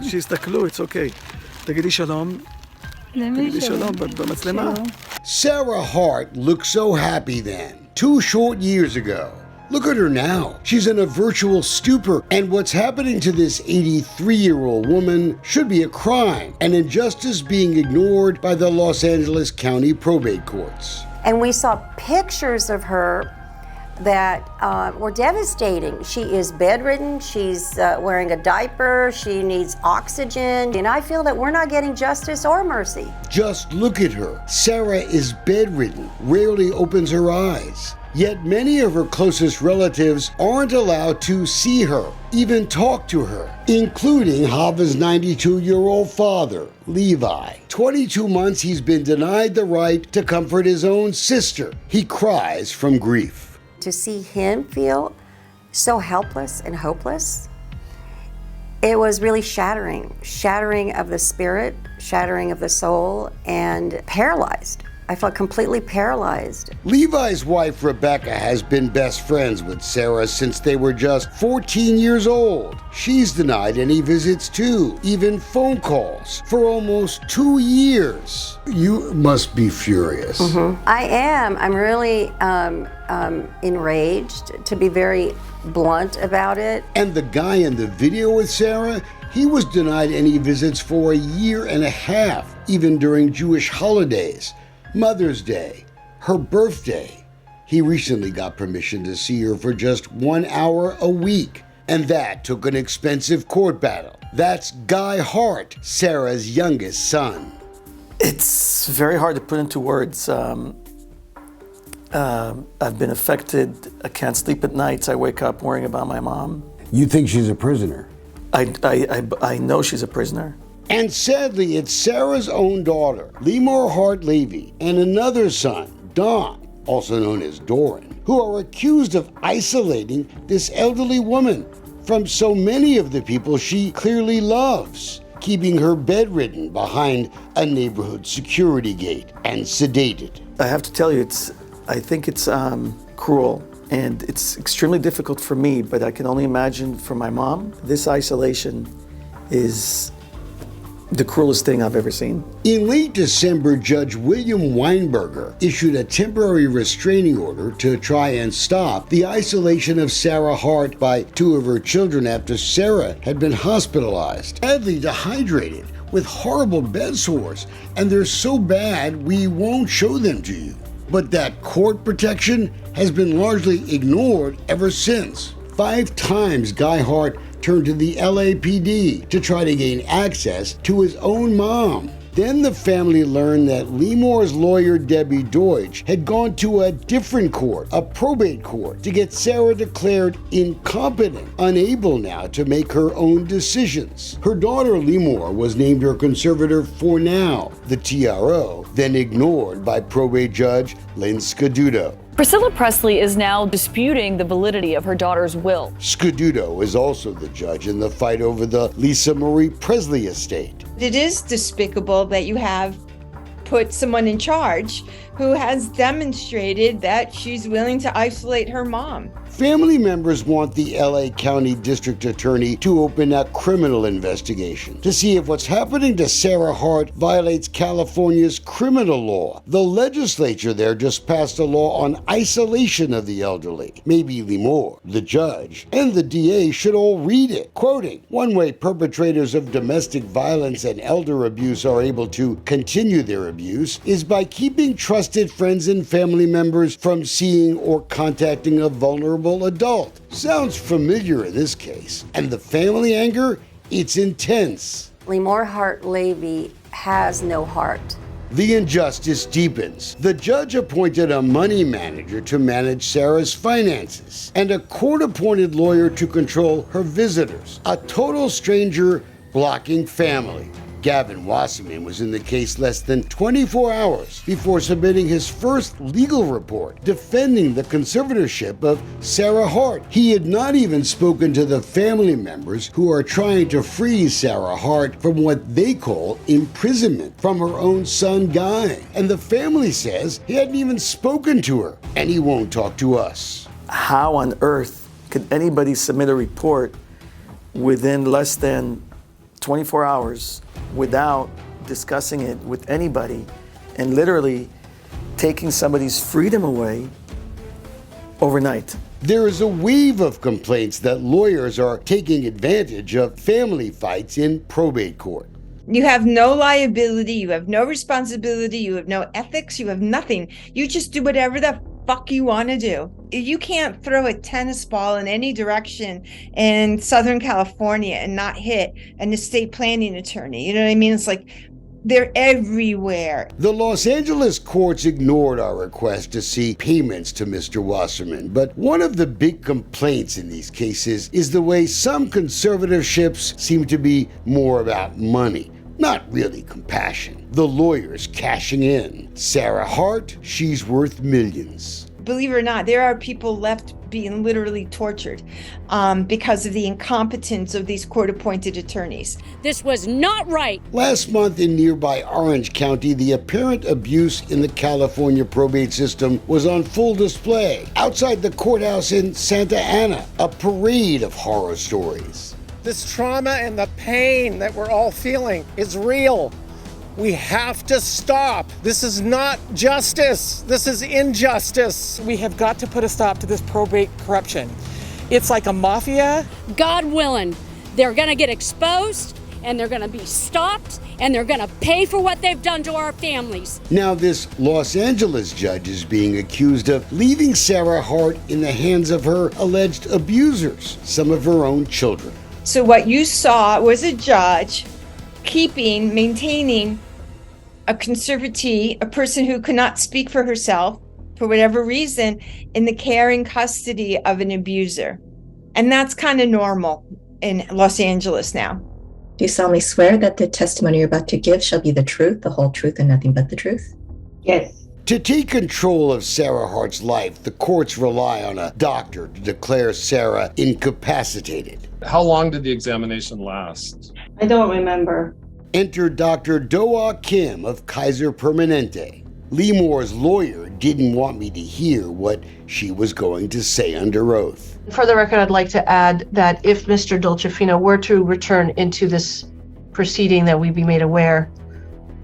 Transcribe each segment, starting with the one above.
שיסתכלו, it's okay. תגידי שלום. תגידי שלום במצלמה. Sara Hart looked so happy then, 2 short years ago. Look at her now. She's in a virtual stupor, and what's happening to this 83-year-old woman should be a crime, an injustice being ignored by the Los Angeles County probate courts. And we saw pictures of her that were devastating. She is bedridden, she's wearing a diaper, she needs oxygen, and I feel that we're not getting justice or mercy. Just look at her. Sara is bedridden, rarely opens her eyes. Yet many of her closest relatives aren't allowed to see her, even talk to her, including Hava's 92-year-old father, Levi. 22 months he's been denied the right to comfort his own sister. He cries from grief. To see him feel so helpless and hopeless, it was really shattering of the spirit, shattering of the soul, and paralyzed. I felt completely paralyzed. Levi's wife, Rebecca, has been best friends with Sara since they were just 14 years old. She's denied any visits too, even phone calls, for almost 2 years. You must be furious. I am. I'm really enraged, to be very blunt about it. And the guy in the video with Sara, he was denied any visits for a year and a half, even during Jewish holidays. Mother's Day, her birthday. He recently got permission to see her for just 1 hour a week, and that took an expensive court battle. That's Guy Hart, Sarah's youngest son. It's very hard to put into words. I've been affected. I can't sleep at nights. I wake up worrying about my mom. You think she's a prisoner? I know she's a prisoner. And sadly, it's Sarah's own daughter, Limor Hart Levy, and another son, Don, also known as Doran, who are accused of isolating this elderly woman from so many of the people she clearly loves, keeping her bedridden behind a neighborhood security gate and sedated. I have to tell you, I think it's cruel, and it's extremely difficult for me, but I can only imagine for my mom. This isolation is the cruelest thing I've ever seen. In late December, Judge William Weinberger issued a temporary restraining order to try and stop the isolation of Sara Hart by 2 of her children after Sara had been hospitalized, badly dehydrated, with horrible bed sores, and they're so bad we won't show them to you. But that court protection has been largely ignored ever since. 5 times Guy Hart turned to the LAPD to try to gain access to his own mom. Then the family learned that Limor's lawyer, Debbie Deutsch, had gone to a different court, a probate court, to get Sara declared incompetent, unable now to make her own decisions. Her daughter, Limor, was named her conservator for now, the TRO, then ignored by probate judge Lynn Scaduto. Priscilla Presley is now disputing the validity of her daughter's will. Scaduto is also the judge in the fight over the Lisa Marie Presley estate. It is despicable that you have put someone in charge who has demonstrated that she's willing to isolate her mom. Family members want the LA County District Attorney to open a criminal investigation to see if what's happening to Sara Hart violates California's criminal law. The legislature there just passed a law on isolation of the elderly. Maybe Limor, the judge, and the DA should all read it. Quoting, "One way perpetrators of domestic violence and elder abuse are able to continue their abuse is by keeping trusted friends and family members from seeing or contacting a vulnerable adult." Sounds familiar in this case. And the family anger? It's intense. Limor Hart Levy has no heart. The injustice deepens. The judge appointed a money manager to manage Sara's finances and a court-appointed lawyer to control her visitors. A total stranger blocking family. Gavin Wasserman was in the case less than 24 hours before submitting his first legal report defending the conservatorship of Sara Hart. He had not even spoken to the family members who are trying to free Sara Hart from what they call imprisonment from her own son Guy. And the family says he hadn't even spoken to her, and he won't talk to us. How on earth could anybody submit a report within less than 24 hours without discussing it with anybody and literally taking somebody's freedom away overnight. There is a wave of complaints that lawyers are taking advantage of family fights in probate court. You have no liability, you have no responsibility, you have no ethics, you have nothing. You just do whatever the fuck you want to do. You can't throw a tennis ball in any direction in Southern California and not hit an estate planning attorney. You know what I mean? It's like they're everywhere. The Los Angeles courts ignored our request to see payments to Mr. Wasserman, but one of the big complaints in these cases is the way some conservatorships seem to be more about money, not really compassion. The lawyers cashing in. Sara Hart, she's worth millions. Believe it or not, there are people left being literally tortured because of the incompetence of these court-appointed attorneys. This was not right. Last month in nearby Orange County, the apparent abuse in the California probate system was on full display. Outside the courthouse in Santa Ana, a parade of horror stories. This trauma and the pain that we're all feeling is real. We have to stop. This is not justice. This is injustice. We have got to put a stop to this probate corruption. It's like a mafia. God willing, they're going to get exposed and they're going to be stopped and they're going to pay for what they've done to our families. Now this Los Angeles judge is being accused of leaving Sara Hart in the hands of her alleged abusers, some of her own children. So what you saw was a judge maintaining a conservatee, a person who could not speak for herself for whatever reason, in the care and custody of an abuser. And that's kind of normal in Los Angeles now. Do you solemnly swear that the testimony you're about to give shall be the truth, the whole truth, and nothing but the truth? Yes. To take control of Sara Hart's life, the courts rely on a doctor to declare Sara incapacitated. How long did the examination last? I don't remember. Enter Dr. Doa Kim of Kaiser Permanente. Lee Moore's lawyer didn't want me to hear what she was going to say under oath. For the record, I'd like to add that if Mr. Dolcefino were to return into this proceeding, that we be made aware,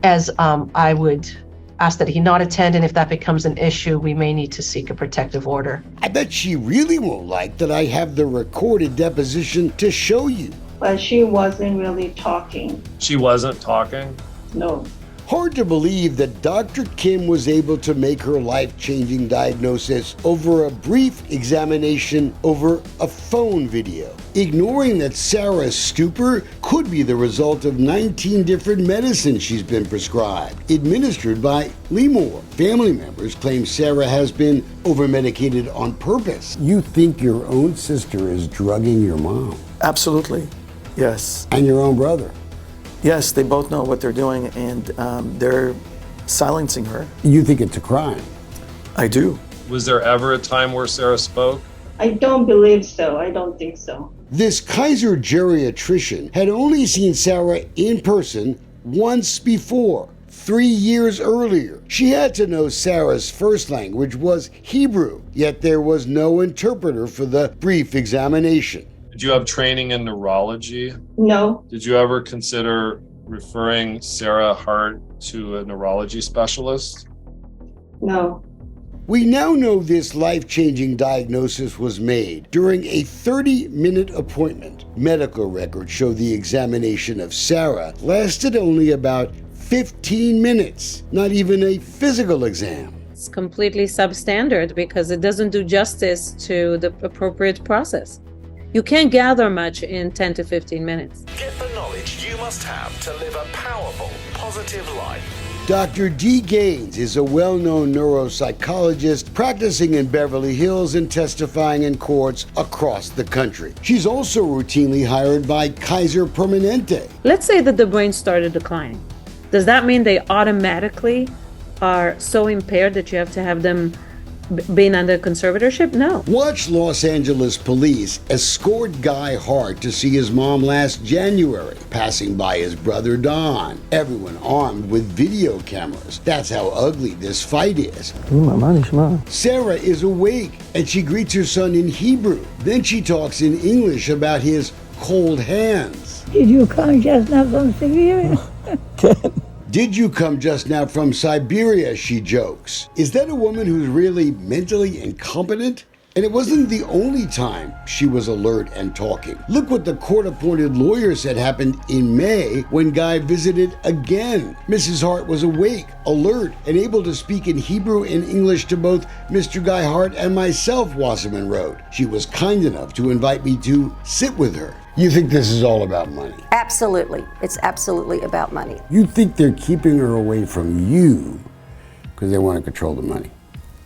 as I would ask that he not attend, and if that becomes an issue, we may need to seek a protective order. I bet she really won't like that I have the recorded deposition to show you. But she wasn't really talking. She wasn't talking? No. Hard to believe that Dr. Kim was able to make her life-changing diagnosis over a brief examination over a phone video, ignoring that Sara's stupor could be the result of 19 different medicines she's been prescribed, administered by Lee Moore. Family members claim Sara has been over-medicated on purpose. You think your own sister is drugging your mom? Absolutely, yes. And your own brother? Yes, they both know what they're doing, and they're silencing her. You think it's a crime? I do. Was there ever a time where Sara spoke? I don't believe so. I don't think so. This Kaiser geriatrician had only seen Sara in person once before, 3 years earlier. She had to know Sara's first language was Hebrew, yet there was no interpreter for the brief examination. Did you have training in neurology? No. Did you ever consider referring Sara Hart to a neurology specialist? No. We now know this life-changing diagnosis was made during a 30-minute appointment. Medical records show the examination of Sara lasted only about 15 minutes, not even a physical exam. It's completely substandard because it doesn't do justice to the appropriate process. You can't gather much in 10 to 15 minutes. Get the knowledge you must have to live a powerful, positive life. Dr. Dee Gaines is a well-known neuropsychologist practicing in Beverly Hills and testifying in courts across the country. She's also routinely hired by Kaiser Permanente. Let's say that the brain started declining. Does that mean they automatically are so impaired that you have to have them being under conservatorship? No. Watch Los Angeles police escort Guy Hart to see his mom last January, passing by his brother Don. Everyone armed with video cameras. That's how ugly this fight is. Sara is awake and she greets her son in Hebrew. Then she talks in English about his cold hands. Did you come just now from Siberia? Did you come just now from Siberia, she jokes. Is that a woman who's really mentally incompetent? And it wasn't the only time she was alert and talking. Look what the court-appointed lawyer said happened in May when Guy visited again. Mrs. Hart was awake, alert, and able to speak in Hebrew and English to both Mr. Guy Hart and myself, Wasserman wrote. She was kind enough to invite me to sit with her. You think this is all about money? Absolutely. It's absolutely about money. You think they're keeping her away from you because they want to control the money?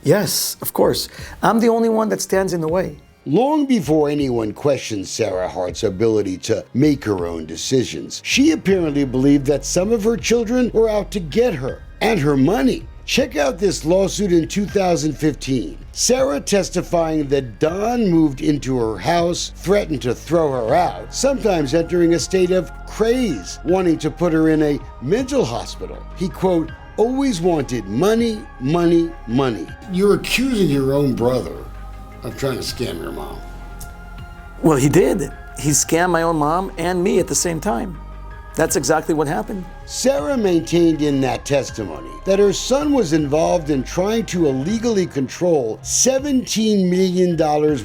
Yes, of course. I'm the only one that stands in the way. Long before anyone questioned Sara Hart's ability to make her own decisions, she apparently believed that some of her children were out to get her and her money. Check out this lawsuit in 2015. Sara testifying that Don moved into her house, threatened to throw her out, sometimes entering a state of craze, wanting to put her in a mental hospital. He, quote, always wanted money, money, money. You're accusing your own brother of trying to scam your mom. Well, he did. He scammed my own mom and me at the same time. That's exactly what happened. Sara maintained in that testimony that her son was involved in trying to illegally control $17 million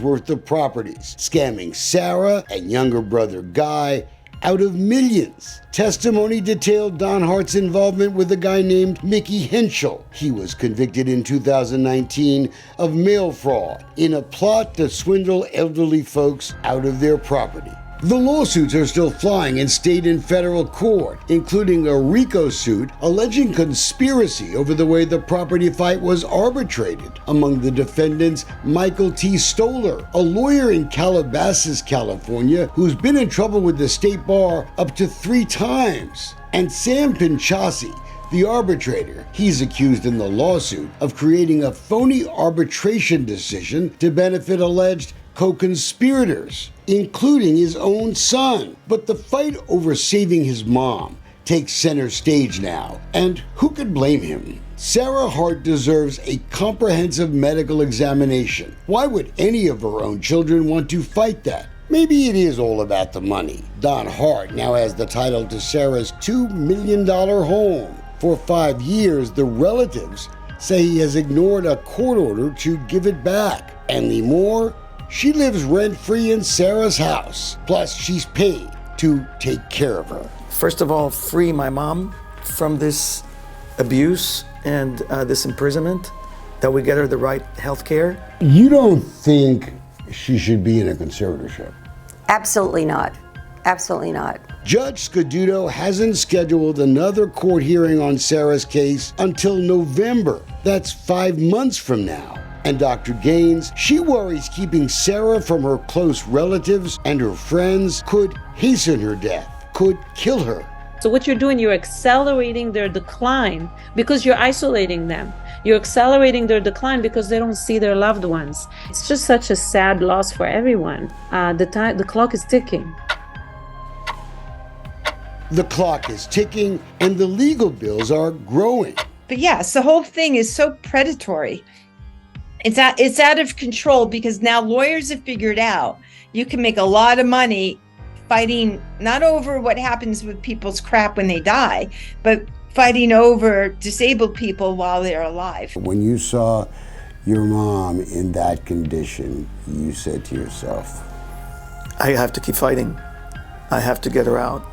worth of properties, scamming Sara and younger brother Guy out of millions. Testimony detailed Don Hart's involvement with a guy named Mickey Henschel. He was convicted in 2019 of mail fraud in a plot to swindle elderly folks out of their property. The lawsuits are still flying in state and federal court, including a RICO suit alleging conspiracy over the way the property fight was arbitrated. Among the defendants, Michael T. Stoller, a lawyer in Calabasas, California, who's been in trouble with the state bar up to 3 times, and Sam Pinchasi, the arbitrator. He's accused in the lawsuit of creating a phony arbitration decision to benefit alleged co-conspirators, including his own son. But the fight over saving his mom takes center stage now, and who could blame him? Sara Hart deserves a comprehensive medical examination. Why would any of her own children want to fight that? Maybe it is all about the money. Don Hart now has the title to Sara's $2 million home. For 5 years, the relatives say he has ignored a court order to give it back. Anymore, she lives rent-free in Sara's house. Plus, she's paid to take care of her. First of all, free my mom from this abuse and this imprisonment, that we get her the right health care. You don't think she should be in a conservatorship? Absolutely not. Absolutely not. Judge Scaduto hasn't scheduled another court hearing on Sara's case until November. That's 5 months from now. And Dr. Gaines, she worries keeping Sara from her close relatives and her friends could hasten her death, could kill her. So what you're doing, you're accelerating their decline because you're isolating them. You're accelerating their decline because they don't see their loved ones. It's just such a sad loss for everyone. The clock is ticking. The clock is ticking and the legal bills are growing. But yes, the whole thing is so predatory. It's out of control because now lawyers have figured out you can make a lot of money fighting not over what happens with people's crap when they die, but fighting over disabled people while they're alive. When you saw your mom in that condition, you said to yourself, I have to keep fighting. I have to get her out.